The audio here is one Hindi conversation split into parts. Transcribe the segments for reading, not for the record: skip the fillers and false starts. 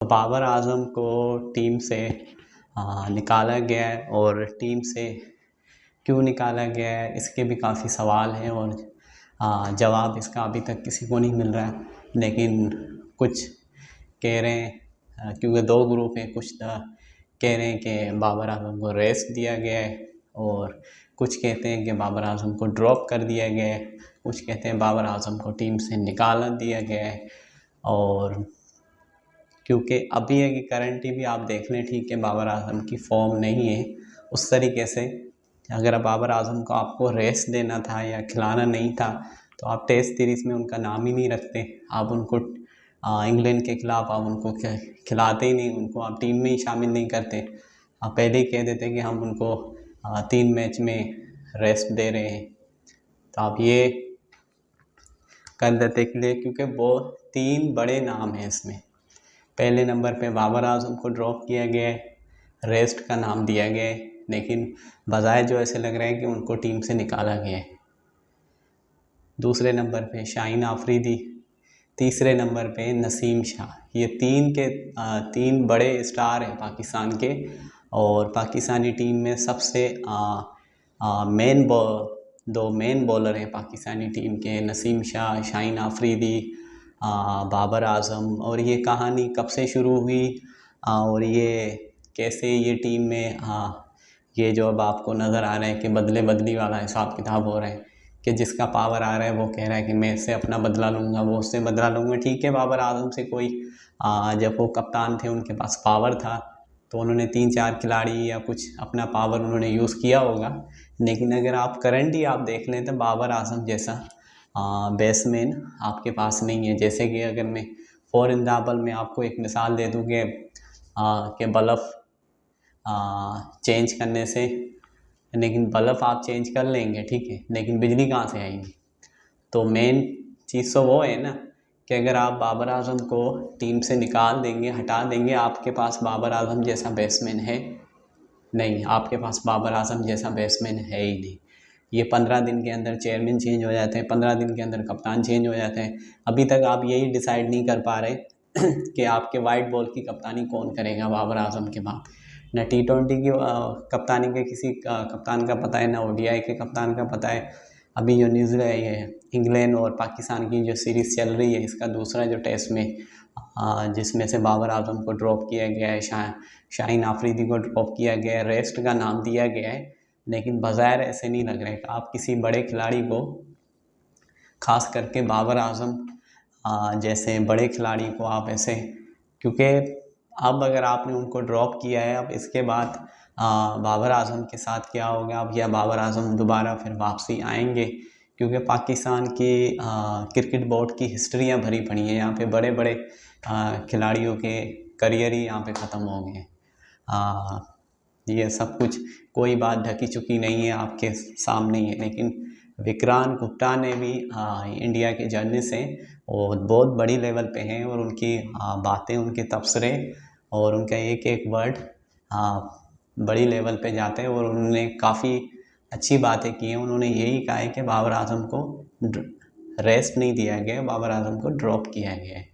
बाबर आज़म को टीम से निकाला गया है और टीम से क्यों निकाला गया है इसके भी काफ़ी सवाल हैं और जवाब इसका अभी तक किसी को नहीं मिल रहा है। लेकिन कुछ कह रहे हैं क्योंकि दो ग्रुप हैं, कुछ कह रहे हैं कि बाबर आज़म को रेस्ट दिया गया है और कुछ कहते हैं कि बाबर आज़म को ड्रॉप कर दिया गया है, कुछ कहते हैं बाबर आज़म को टीम से निकाल दिया गया है। और क्योंकि अभी है कि करंटली भी आप देख लें, ठीक है, बाबर आज़म की फॉर्म नहीं है उस तरीके से। अगर बाबर आज़म को आपको रेस्ट देना था या खिलाना नहीं था तो आप टेस्ट सीरीज़ में उनका नाम ही नहीं रखते, आप उनको इंग्लैंड के ख़िलाफ़ आप उनको खिलाते ही नहीं, उनको आप टीम में ही शामिल नहीं करते। आप पहले ही कह देते कि हम उनको 3 मैच में रेस्ट दे रहे हैं, तो आप ये कर देते के लिए, क्योंकि वो 3 बड़े नाम हैं इसमें। पहले नंबर पे बाबर आज़म को ड्रॉप किया गया है, रेस्ट का नाम दिया गया है, लेकिन बजाय जो ऐसे लग रहा है कि उनको टीम से निकाला गया है। दूसरे नंबर पे शाहीन आफरीदी, तीसरे नंबर पे नसीम शाह। ये 3 बड़े स्टार हैं पाकिस्तान के और पाकिस्तानी टीम में सबसे दो मेन बॉलर हैं पाकिस्तानी टीम के, नसीम शाह, शाहीन आफरीदी, बाबर आज़म। और ये कहानी कब से शुरू हुई और ये कैसे ये टीम में ये जो अब आपको नज़र आ रहा है कि बदले बदली वाला हिसाब किताब हो रहा है कि जिसका पावर आ रहा है वो कह रहा है कि मैं इससे अपना बदला लूँगा, वो उससे बदला लूँगा। ठीक है, बाबर आज़म से कोई जब वो कप्तान थे उनके पास पावर था तो उन्होंने 3-4 खिलाड़ी या कुछ अपना पावर उन्होंने यूज़ किया होगा। लेकिन अगर आप करंटली आप देख लें तो बाबर आज़म जैसा बैट्समैन आपके पास नहीं है। जैसे कि अगर मैं फॉर एग्जाम्पल में आपको एक मिसाल दे दूँ कि बल्ब चेंज करने से, लेकिन बल्ब आप चेंज कर लेंगे, ठीक है, लेकिन बिजली कहाँ से आएगी? तो मेन चीज़ तो वो है ना कि अगर आप बाबर आज़म को टीम से निकाल देंगे, हटा देंगे, आपके पास बाबर आज़म जैसा बैट्समैन है नहीं, आपके पास बाबर आज़म जैसा बैट्समैन है ही नहीं। ये 15 दिन के अंदर चेयरमैन चेंज हो जाते हैं, 15 दिन के अंदर कप्तान चेंज हो जाते हैं। अभी तक आप यही डिसाइड नहीं कर पा रहे कि आपके वाइट बॉल की कप्तानी कौन करेगा बाबर आज़म के बाद। न T20 की कप्तानी के किसी कप्तान का पता है, ना ODI के कप्तान का पता है। अभी जो न्यूज़ीलैंड ये इंग्लैंड और पाकिस्तान की जो सीरीज़ चल रही है, इसका दूसरा जो टेस्ट में जिसमें से बाबर आज़म को ड्रॉप किया गया है, शाहीन आफरीदी को ड्रॉप किया गया है, रेस्ट का नाम दिया गया है, लेकिन बाज़ाहिर ऐसे नहीं लग रहा है कि आप किसी बड़े खिलाड़ी को, ख़ास करके बाबर आज़म जैसे बड़े खिलाड़ी को आप ऐसे, क्योंकि अब अगर आपने उनको ड्रॉप किया है, अब इसके बाद बाबर आज़म के साथ क्या होगा? अब या बाबर आज़म दोबारा फिर वापसी आएंगे? क्योंकि पाकिस्तान की क्रिकेट बोर्ड की हिस्ट्रियाँ भरी पड़ी हैं, यहाँ पे बड़े बड़े खिलाड़ियों के करियर ही यहाँ पे ख़त्म हो गए। ये सब कुछ कोई बात ढकी चुकी नहीं है, आपके सामने ही है। लेकिन विक्रांत गुप्ता ने भी इंडिया के जर्नलिस्ट हैं और बहुत बड़ी लेवल पे हैं और उनकी बातें, उनके तबसरे और उनका एक एक वर्ड बड़ी लेवल पे जाते हैं और उन्होंने काफ़ी अच्छी बातें की हैं। उन्होंने यही कहा है कि बाबर आज़म को रेस्ट नहीं दिया गया, बाबर आज़म को ड्रॉप किया गया है।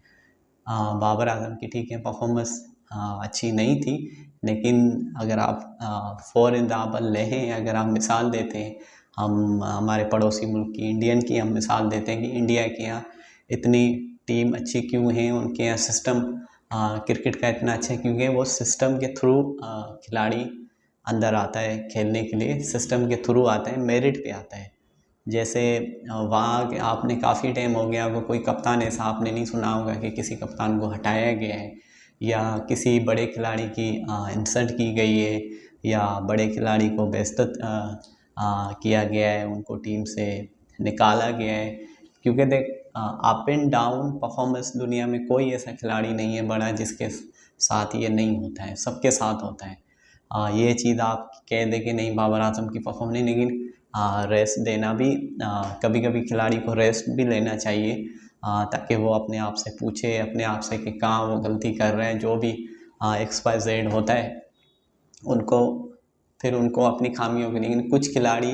बाबर आज़म की ठीक है परफॉर्मेंस अच्छी नहीं थी, लेकिन अगर आप फॉर एग्जाम्पल लें, अगर आप मिसाल देते हैं, हम हमारे पड़ोसी मुल्क की इंडियन की हम मिसाल देते हैं कि इंडिया के यहाँ इतनी टीम अच्छी क्यों है, उनके यहाँ सिस्टम क्रिकेट का इतना अच्छा है, क्योंकि वो सिस्टम के थ्रू खिलाड़ी अंदर आता है खेलने के लिए, सिस्टम के थ्रू आता है, मेरिट पे आता है। जैसे वहाँ आपने काफ़ी टाइम हो गया, वो कोई कप्तान ऐसा आपने नहीं सुना होगा कि किसी कप्तान को हटाया गया है या किसी बड़े खिलाड़ी की इंसल्ट की गई है या बड़े खिलाड़ी को बेइज्जत किया गया है, उनको टीम से निकाला गया है। क्योंकि देख, अप एंड डाउन परफॉर्मेंस दुनिया में कोई ऐसा खिलाड़ी नहीं है बड़ा जिसके साथ ये नहीं होता है, सबके साथ होता है। ये चीज़ आप कह दें कि नहीं बाबर आज़म की परफॉर्म नहीं, लेकिन रेस्ट देना भी, कभी कभी खिलाड़ी को रेस्ट भी लेना चाहिए ताकि वो अपने आप से पूछे, अपने आप से कि कहाँ वो गलती कर रहे हैं। जो भी XYZ होता है उनको, फिर उनको अपनी खामियों की, लेकिन कुछ खिलाड़ी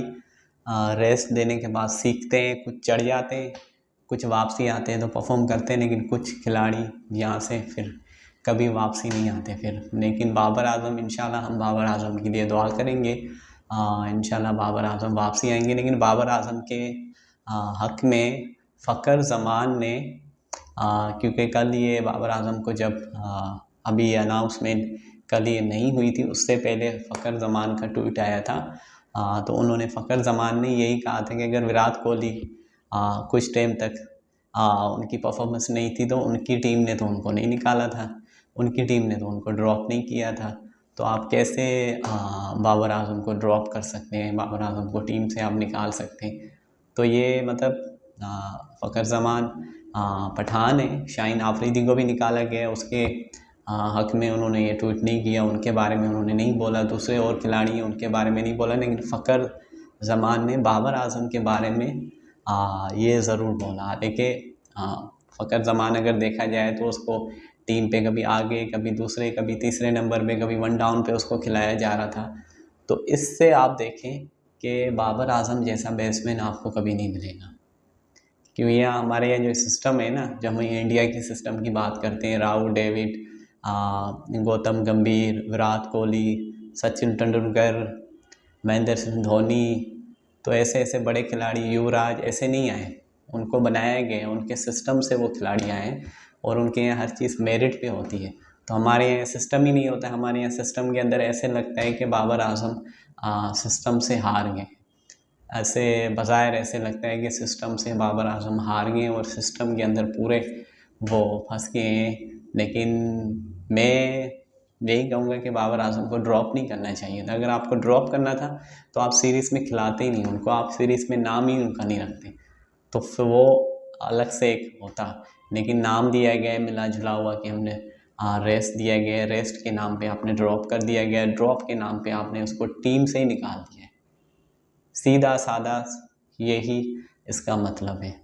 रेस्ट देने के बाद सीखते हैं, कुछ चढ़ जाते हैं, कुछ वापसी आते हैं तो परफॉर्म करते हैं, लेकिन कुछ खिलाड़ी यहाँ से फिर कभी वापसी नहीं आते फिर। लेकिन बाबर आज़म, इंशाल्लाह हम बाबर आज़म के लिए दुआ करेंगे, इंशाल्लाह बाबर आज़म वापसी आएंगे। लेकिन बाबर आज़म के हक़ में फ़खर ज़मान ने, क्योंकि कल ये बाबर आज़म को जब अभी ये अनाउंसमेंट कल ये नहीं हुई थी, उससे पहले फ़खर ज़मान का ट्वीट आया था। तो उन्होंने फ़खर ज़मान ने यही कहा था कि अगर विराट कोहली कुछ टाइम तक उनकी परफॉर्मेंस नहीं थी तो उनकी टीम ने तो उनको नहीं निकाला था, उनकी टीम ने तो उनको ड्रॉप नहीं किया था। तो आप कैसे बाबर आज़म को ड्रॉप कर सकते हैं, बाबर आज़म को टीम से आप निकाल सकते हैं। तो ये मतलब फ़खर ज़मान पठान है, शाहीन आफरीदी को भी निकाला गया, उसके हक़ में उन्होंने ये ट्वीट नहीं किया, उनके बारे में उन्होंने नहीं बोला। दूसरे और खिलाड़ी हैं उनके बारे में नहीं बोला, लेकिन फ़खर ज़मान ने बाबर आज़म के बारे में ये ज़रूर बोला। देखिए फ़खर ज़मान अगर देखा जाए तो उसको टीम पे कभी आगे, कभी दूसरे, कभी तीसरे नंबर पे, कभी वन डाउन पे उसको खिलाया जा रहा था। तो इससे आप देखें कि बाबर आज़म जैसा बैट्समैन आपको कभी नहीं मिलेगा। क्योंकि यहाँ हमारे यहाँ जो सिस्टम है ना, जब हम इंडिया की सिस्टम की बात करते हैं, राहुल डेविड, गौतम गंभीर, विराट कोहली, सचिन तेंदुलकर, महेंद्र सिंह धोनी, तो ऐसे ऐसे बड़े खिलाड़ी, युवराज, ऐसे नहीं आए, उनको बनाया गया, उनके सिस्टम से वो खिलाड़ी आए और उनके यहाँ हर चीज़ मेरिट पे होती है। तो हमारे यहाँ सिस्टम ही नहीं होता। हमारे यहाँ सिस्टम के अंदर ऐसे लगता है कि बाबर आज़म सिस्टम से हार गए, ऐसे बज़ाहिर ऐसे लगता है कि सिस्टम से बाबर आज़म हार गए और सिस्टम के अंदर पूरे वो फंस गए हैं। लेकिन मैं यही कहूँगा कि बाबर आज़म को ड्रॉप नहीं करना चाहिए था। अगर आपको ड्रॉप करना था तो आप सीरीज़ में खिलाते ही नहीं उनको, आप सीरीज़ में नाम ही उनका नहीं रखते, तो फिर वो अलग से एक होता। लेकिन नाम दिया गया है मिला जुला हुआ कि हमने रेस्ट दिया गया है, रेस्ट के नाम पे आपने ड्रॉप कर दिया गया है, ड्रॉप के नाम पे आपने उसको टीम से ही निकाल दिया है। सीधा साधा यही इसका मतलब है।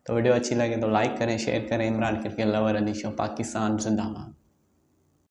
तो वीडियो अच्छी लगे तो लाइक करें, शेयर करें। Imran cricket lover Ali show, Pakistan जिंदाबाद।